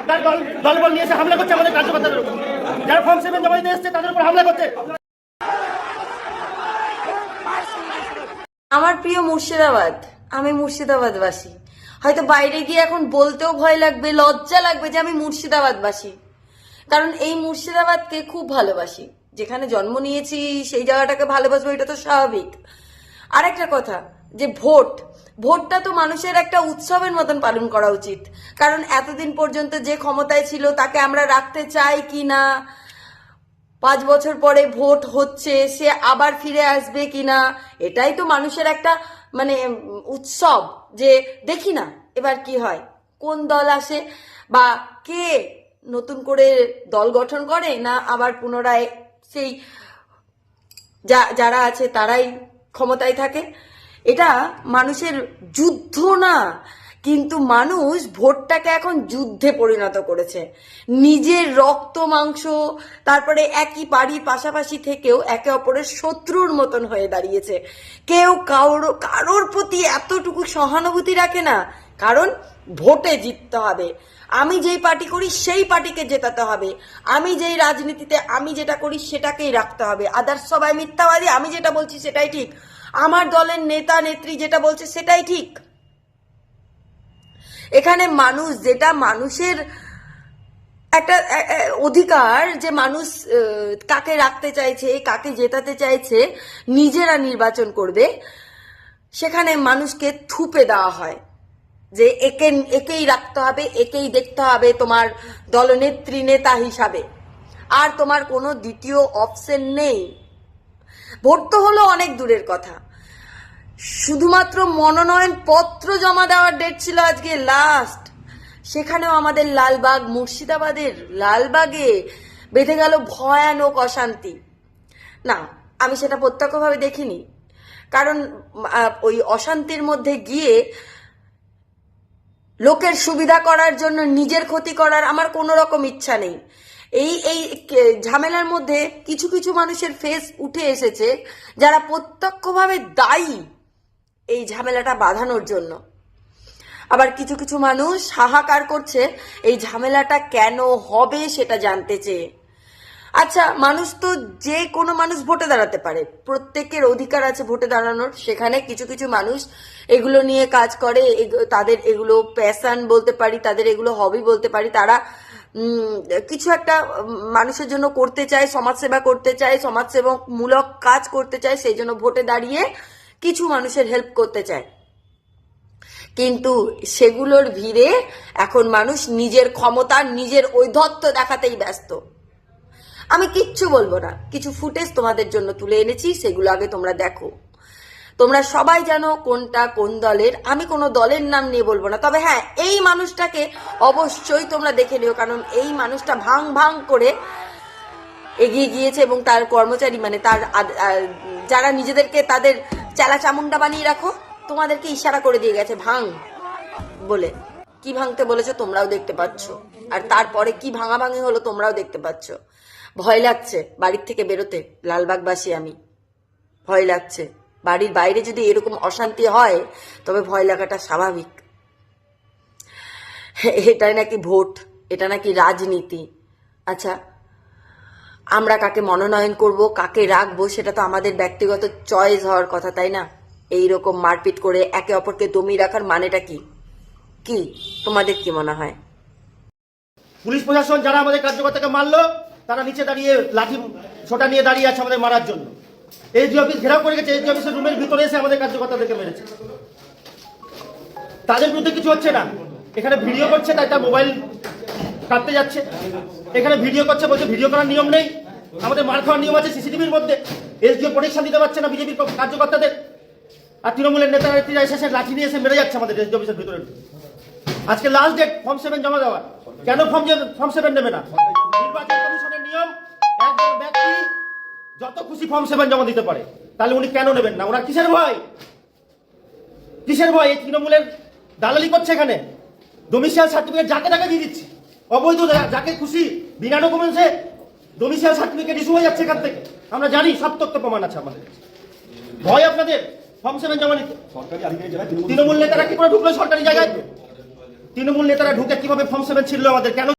তার দলবল নিয়ে এসে হামলা করছে আমাদের কার্যকর্তাদের উপর। যারা ফর্ম 7 জমা দিতে এসছে তাদের উপর হামলা করছে। আমার প্রিয় মুর্শিদাবাদ, আমি মুর্শিদাবাদবাসী। হয়তো বাইরে গিয়ে এখন বলতেও ভয় লাগবে, লজ্জা লাগবে যে আমি মুর্শিদাবাদবাসী, কারণ এই মুর্শিদাবাদকে খুব ভালোবাসি। যেখানে জন্ম নিয়েছি সেই জায়গাটাকে ভালোবাসবো, এটা তো স্বাভাবিক। আরেকটা কথা, যে ভোটটা তো মানুষের একটা উৎসবের মতন পালন করা উচিত, কারণ এতদিন পর্যন্ত যে ক্ষমতায় ছিল তাকে আমরা রাখতে চাই কি না, 5 বছর পরে ভোট হচ্ছে, সে আবার ফিরে আসবে কিনা, এটাই তো মানুষের একটা মানে উৎসব। যে দেখি না এবার কি হয়, কোন দল আসে বা কে নতুন করে দল গঠন করে, না আবার পুনরায় সেই যারা আছে তারাই ক্ষমতায় থাকে। এটা মানুষের যুদ্ধ না, কিন্তু মানুষ ভোটটাকে এখন যুদ্ধে পরিণত করেছে। নিজের রক্ত মাংস, তারপরে একই বাড়ির পাশাপাশি থেকেও একে অপরের শত্রুর মতন হয়ে দাঁড়িয়েছে। কেউ কারোর প্রতি এতটুকু সহানুভূতি রাখে না, কারণ ভোটে জিততে হবে। আমি যেই পার্টি করি সেই পার্টিকে জেতাতে হবে, আমি যেই রাজনীতিতে আমি যেটা করি সেটাকেই রাখতে হবে। আদার্স সবাই মিথ্যাবাদী, আমি যেটা বলছি সেটাই ঠিক, আমার দলের নেতা নেত্রী যেটা বলছে সেটাই ঠিক। এখানে মানুষ, যেটা মানুষের একটা অধিকার, যে মানুষ কাকে রাখতে চাইছে, কাকে জেতাতে চাইছে, নিজেরা নির্বাচন করবে, সেখানে মানুষকে থুপে দেওয়া হয় যে একেই রাখতে হবে, একেই দেখতে হবে তোমার দলনেত্রী নেতা হিসাবে, আর তোমার কোনো দ্বিতীয় অপশন নেই। ভোট তো হলো অনেক দূরের কথা, শুধুমাত্র মনোনয়ন পত্র জমা দেওয়ার ডেট ছিল আজকে লাস্ট, সেখানেও আমাদের লালবাগ, মুর্শিদাবাদের লালবাগে বেঁধে গেল ভয়ানক অশান্তি। না, আমি সেটা প্রত্যক্ষভাবে দেখিনি, কারণ ওই অশান্তির মধ্যে গিয়ে লোকের সুবিধা করার জন্য নিজের ক্ষতি করার আমার কোনো রকম ইচ্ছা নেই। এই এই ঝামেলার মধ্যে কিছু কিছু মানুষের ফেস উঠে এসেছে যারা প্রত্যক্ষভাবে দায়ী এই ঝামেলাটা বাঁধানোর জন্য। আবার কিছু কিছু মানুষ হাহাকার করছে এই ঝামেলাটা কেন হবে সেটা জানতে চেয়ে। আচ্ছা, মানুষ তো যে কোনো মানুষ ভোটে দাঁড়াতে পারে, প্রত্যেকের অধিকার আছে ভোটে দাঁড়ানোর। সেখানে কিছু কিছু মানুষ এগুলো নিয়ে কাজ করে, তাদের এগুলো প্যাশন বলতে পারি, তাদের এগুলো হবি বলতে পারি। তারা কিছু একটা মানুষের জন্য করতে চায়, সমাজসেবা করতে চায়, সমাজসেবামূলক কাজ করতে চায়, সেই জন্য ভোটে দাঁড়িয়ে কিছু মানুষের হেল্প করতে চায়। কিন্তু সেগুলোর ভিড়ে এখন মানুষ নিজের ক্ষমতা, নিজের ঔদ্ধত্য দেখাতেই ব্যস্ত। আমি কিচ্ছু বলবো না, কিছু ফুটেজ তোমাদের জন্য তুলে এনেছি, সেগুলো আগে তোমরা দেখো। তোমরা সবাই জানো কোনটা কোন দলের, আমি কোনো দলের নাম নিয়ে বলবো না, তবে হ্যাঁ, এই মানুষটাকে অবশ্যই তোমরা দেখে নিও, কারণ এই মানুষটা ভাং ভাং করে এগিয়ে গিয়েছে এবং তার কর্মচারী, মানে তার যারা নিজেদেরকে তাদের চেলা চামুন্ডা বানিয়ে রাখো, তোমাদেরকে ইশারা করে দিয়ে গেছে ভাং বলে। কি ভাঙতে বলেছো তোমরাও দেখতে পাচ্ছ, আর তারপরে কি ভাঙাভাঙি হলো তোমরাও দেখতে পাচ্ছ। ভয় লাগছে বাড়ির থেকে বেরোতে, লালবাগবাসী আমি, ভয় লাগছে। বাড়ির বাইরে যদি এরকম অশান্তি হয় তবে ভয় লাগাটা স্বাভাবিক। এটাই নাকি ভোট, এটা নাকি রাজনীতি। আচ্ছা, আমরা কাকে মনোনয়ন করব, কাকে রাখবো, সেটা তো আমাদের ব্যক্তিগত চয়েস হওয়ার কথা, তাই না? এইরকম মারপিট করে একে অপরকে দমিয়ে রাখার মানেটা কি কি তোমাদের কি মনে হয়? পুলিশ প্রশাসন যারা আমাদের কার্যকর্তাকে মারলো, তারা নিচে দাঁড়িয়ে লাঠি ছোটা নিয়ে দাঁড়িয়ে আছে আমাদের মারার জন্য। এসডি অফিস ঘেরাও করে গেছে, এসডি অফিসের রুমের ভিতরে এসে আমাদের কার্যকর্তাদেরকে মেরেছে। তাদের বিরুদ্ধে কিছু হচ্ছে না, এখানে ভিডিও করছে, তাই তার মোবাইল কাটতে যাচ্ছে। এখানে ভিডিও করছে, বলছে ভিডিও করার নিয়ম নেই, আমাদের মার খাওয়ার নিয়ম আছে সিসিটিভির মধ্যে। এসডিও প্রোটেকশন দিতে পারছে না বিজেপির কার্যকর্তাদের, আর তৃণমূলের নেতা নেত্রীরা এসে লাঠি নিয়ে এসে মেরে যাচ্ছে আমাদের এসডি অফিসের ভিতরে। আজকে লাস্ট ডেট ফর্ম 7 জমা দেওয়ার। কেন ফর্ম 7 নেবে না? নির্বাচন কমিশনের নিয়ম, একজন ব্যক্তি যত খুশি ফর্ম 7 জমা দিতে পারে, তাহলে উনি কেন নেবেন না? ওরা কিসের ভয়? কিসের ভয়? এই তৃণমূলের দালালি করছে এখানে, ডোমিসাইল সার্টিফিকেট যাকে তাকে দিয়ে দিচ্ছে, অবৈধ যাকে খুশি বিনা ডকুমেন্টসে ডোমিসাইল সার্টিফিকেট ইস্যু হয়ে যাচ্ছে এখান থেকে। আমরা জানি, সব তথ্য প্রমাণ আছে আমাদের। ভয় আপনাদের ফর্ম 7 জমা নিতে? তৃণমূল নেতারা কি করে ঢুকলো সরকারি জায়গায়? তৃণমূল নেতারা ঢুকে কিভাবে ফর্ম 7 ছিল আমাদের? কেন